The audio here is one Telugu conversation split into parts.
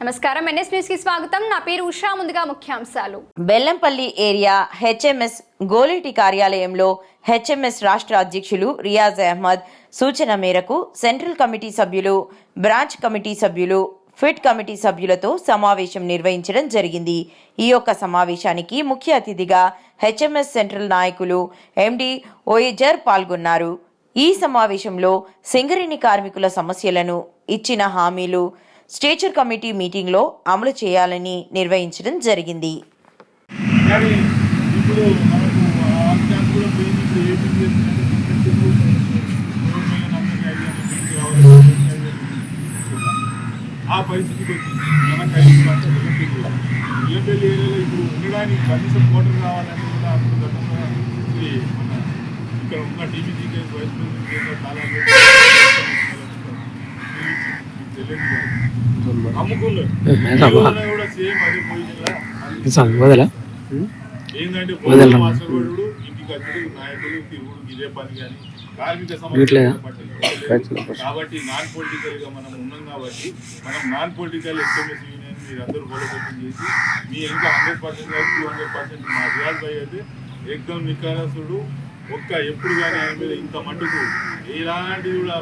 నమస్కారం ఎన్ఎస్ న్యూస్ కి స్వాగతం. నా పేరు ఉషా. ముందుగా ముఖ్యాంశాలు. బెల్లంపల్లి ఏరియా హెచ్ఎంఎస్ గోలేటి కార్యాలయంలో హెచ్ఎంఎస్ రాష్ట్ర అధ్యక్షులు రియాజ్ అహ్మద్ సూచన మేరకు సెంట్రల్ కమిటీ సభ్యులు, బ్రాంచ్ కమిటీ సభ్యులు, ఫిట్ కమిటీ సభ్యులతో సమావేశం నిర్వహించడం జరిగింది. ఈ యొక్క సమావేశానికి ముఖ్య అతిథిగా హెచ్ఎంఎస్ సెంట్రల్ నాయకులు ఎండి ఓయిజర్ పాల్గొన్నారు. ఈ సమావేశంలో సింగరేణి కార్మికుల సమస్యలను, ఇచ్చిన హామీలు స్టేచర్ కమిటీ మీటింగ్లో అమలు చేయాలని నిర్వహించడం జరిగింది. ఆ పరిస్థితికి వచ్చింది. మనకు 5 లక్షల ఇళ్ళపల్లి ఏరియాలో ఇప్పుడు ఉండడానికి కనీసం కోటర్ కావాలంటే కూడా అప్పుడు గతంలో ఇక్కడ ఉన్న టీబీజీకే వైస్ ప్రెసిడెంట్ చాలా అమ్ముకున్నారు కూడా సేమ్ అదే పొజిషన్లో ఏంటంటే వాసవడు ఇంటికి వచ్చి నాయకులు తిరుగుడు ఇదే పని కానీ కార్మిక సమస్య కాబట్టి నాన్ పొలిటికల్ గా మనం ఉన్నాం కాబట్టి మనం నాన్ పొలిటికల్ ఎస్ఎంఎస్ యూనియన్ మీరు అందరూ బలోపేతం చేసి మీ ఇంకా 100% 200% మా రియాజ్ భాయ్ అయితే ఏకదం నికారసుడు ఒక్క ఎప్పుడు కానీ ఆయన మీద ఇంత మట్టుకు ఎలాంటిది కూడా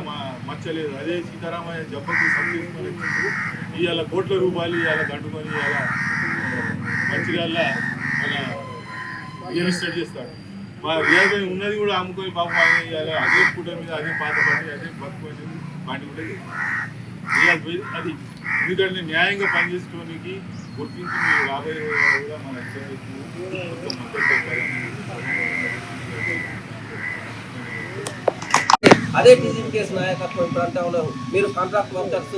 మచ్చలేదు. అదే సీతారామయ్య జబ్బకు సంతేసుకొని వచ్చినప్పుడు ఇవాళ కోట్ల రూపాయలు ఇవాళ గంటుకొని ఇవాళ మంచిర్యాల మన రియల్ ఎస్టేట్ చేస్తాడు. మా రియల్ భాయ్ ఉన్నది కూడా అమ్ముకొని పాపం ఇవాళ అదే పూట మీద అదే పాత పని అదే బతుకొని పాటి కూడా రియల్ భాయ్ అది ఎందుకంటే న్యాయంగా పనిచేసుకోవడానికి గుర్తించి మీరు రాబోయే కూడా మన అదే టీజీపీకేఎస్ నాయకత్వం ప్రాంతంలో మీరు కాంట్రాక్ట్ వర్కర్స్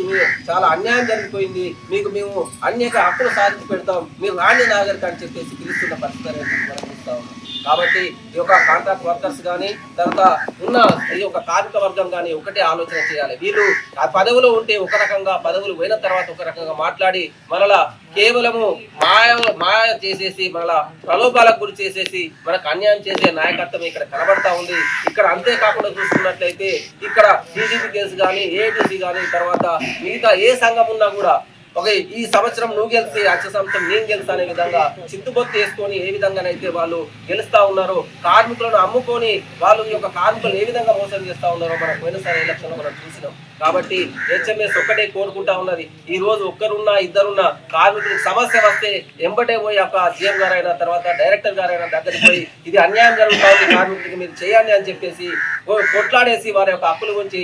చాలా అన్యాయం జరిగిపోయింది, మీకు మేము అనేక హక్కులు సాధించి పెడతాం, మీరు రాణి నాగరిక అని చెప్పేసి పిలుస్తున్న పరిస్థితి అనేది మనం చూస్తా ఉన్నాం. కాబట్టి ఈ యొక్క కాంట్రాక్ట్ వర్కర్స్ కానీ తర్వాత ఉన్న ఈ యొక్క కార్మిక వర్గం కానీ ఒకటే ఆలోచన చేయాలి. వీళ్ళు ఆ పదవులో ఉంటే ఒక రకంగా, పదవులు పోయిన తర్వాత ఒక రకంగా మాట్లాడి మనలా కేవలము మాయ చేసేసి మనలా ప్రలోభాలకు గురి చేసేసి మనకు అన్యాయం చేసే నాయకత్వం ఇక్కడ కనబడతా ఉంది. ఇక్కడ అంతేకాకుండా చూసుకున్నట్లయితే ఇక్కడ టీజీపీకేఎస్ కానీ, ఏఐటీసీ కానీ, తర్వాత మిగతా ఏ సంఘం ఉన్నా కూడా ఈ సంవత్సరం నువ్వు గెలిచి వచ్చే సంవత్సరం నేను గెలుస్తా అనే విధంగా చిత్తుబొత్తు వేసుకొని ఏ విధంగానైతే వాళ్ళు గెలుస్తా ఉన్నారో, కార్మికులను అమ్ముకొని వాళ్ళు ఈ యొక్క కార్మికులను ఏ విధంగా మోసం చేస్తా ఉన్నారో మనం పోయినసారి ఎలక్షన్ లో మనం చూసినాం. కాబట్టి హెచ్ఎంఎస్ ఒక్కటే కోరుకుంటా ఉన్నది, ఈ రోజు ఒక్కరున్నా ఇద్దరున్నా కార్మికులకు సమస్య వస్తే ఎంబటే పోయి ఒక జీఎం గారైనా తర్వాత డైరెక్టర్ గారైనా దగ్గరికి పోయి ఇది అన్యాయం జరుగుతా ఉంది కార్మికులకి మీరు చేయండి అని చెప్పేసి కొట్లాడేసి వారి యొక్క హక్కుల గురించి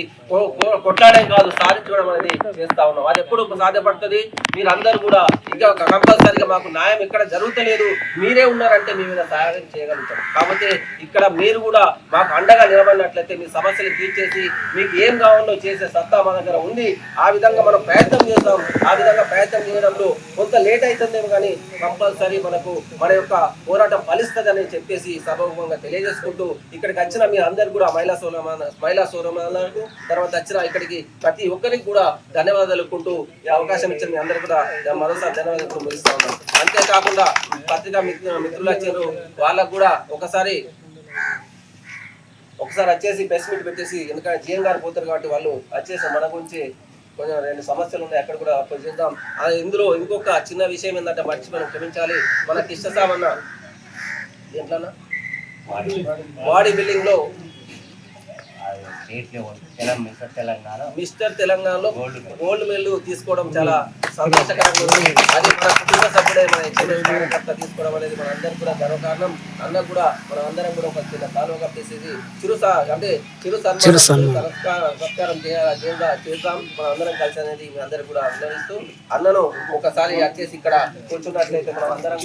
కొట్లాడడం కాదు, సాధించడం అనేది చేస్తా ఉన్నాం. అది ఎప్పుడు సాధ్యపడుతుంది? మీరందరూ కూడా ఇంకా కంపల్సరీగా మాకు న్యాయం ఇక్కడ జరుగుతలేదు, మీరే ఉన్నారంటే మీ మీద సహాయం చేయగలుగుతాం. కాబట్టి ఇక్కడ మీరు కూడా మాకు అండగా నిలబడినట్లయితే మీ సమస్యలు తీర్చేసి మీకు ఏం కావాలో చేసే సత్తా మా దగ్గర ఉంది. ఆ విధంగా మనం ప్రయత్నం చేస్తాం. ఆ విధంగా ప్రయత్నం చేయడంలో కొంత లేట్ అవుతుందేమో కానీ కంపల్సరీ మనకు మన యొక్క పోరాటం ఫలిస్తుందని చెప్పేసి సభాముఖంగా తెలియజేసుకుంటూ ఇక్కడికి వచ్చిన మీ అందరు కూడా మహిళా సోదరులకు తర్వాత వచ్చిన ఇక్కడికి ప్రతి ఒక్కరికి కూడా ధన్యవాదాలు తెలుపుకుంటూ ఈ అవకాశం ఇచ్చిన మీ అందరూ కూడా మరోసారి ధన్యవాదాలు ముగిస్తా ఉన్నాను. అంతేకాకుండా పత్రికా మిత్రులు వచ్చారు, వాళ్ళకు కూడా ఒకసారి వచ్చేసి ప్రెస్ మీట్ పెట్టేసి, ఎందుకంటే జీఎం గారు పోతారు కాబట్టి వాళ్ళు వచ్చేసి మన గురించి కొంచెం 2 సమస్యలు ఉన్నాయి, అక్కడ కూడా చేద్దాం. ఇందులో ఇంకొక చిన్న విషయం ఏంటంటే మర్చిపోయిన క్షమించాలి, మన కిష్టసామన్న దేంట్లోనా బాడీ బిల్డింగ్ లో మిస్టర్ తెలంగాణలో గోల్డ్ మెడల్ తీసుకోవడం చాలా సంతోషకరంగా ఉంది. అది మన కుటుంబ సభ్యుడే మన కార్యకర్త తీసుకోవడం అనేది మన అందరికి కూడా గర్వకారణం. అన్న కూడా మనం అందరం కూడా ఒక చిన్న కాలువ కప్పేసేది చిరు సత్కారం చేద్దాం మనం అందరం కలిసి అనేది మీ అందరికి కూడా అభినందిస్తూ అన్నను ఒకసారి వచ్చేసి ఇక్కడ కూర్చున్నట్లయితే మనం అందరం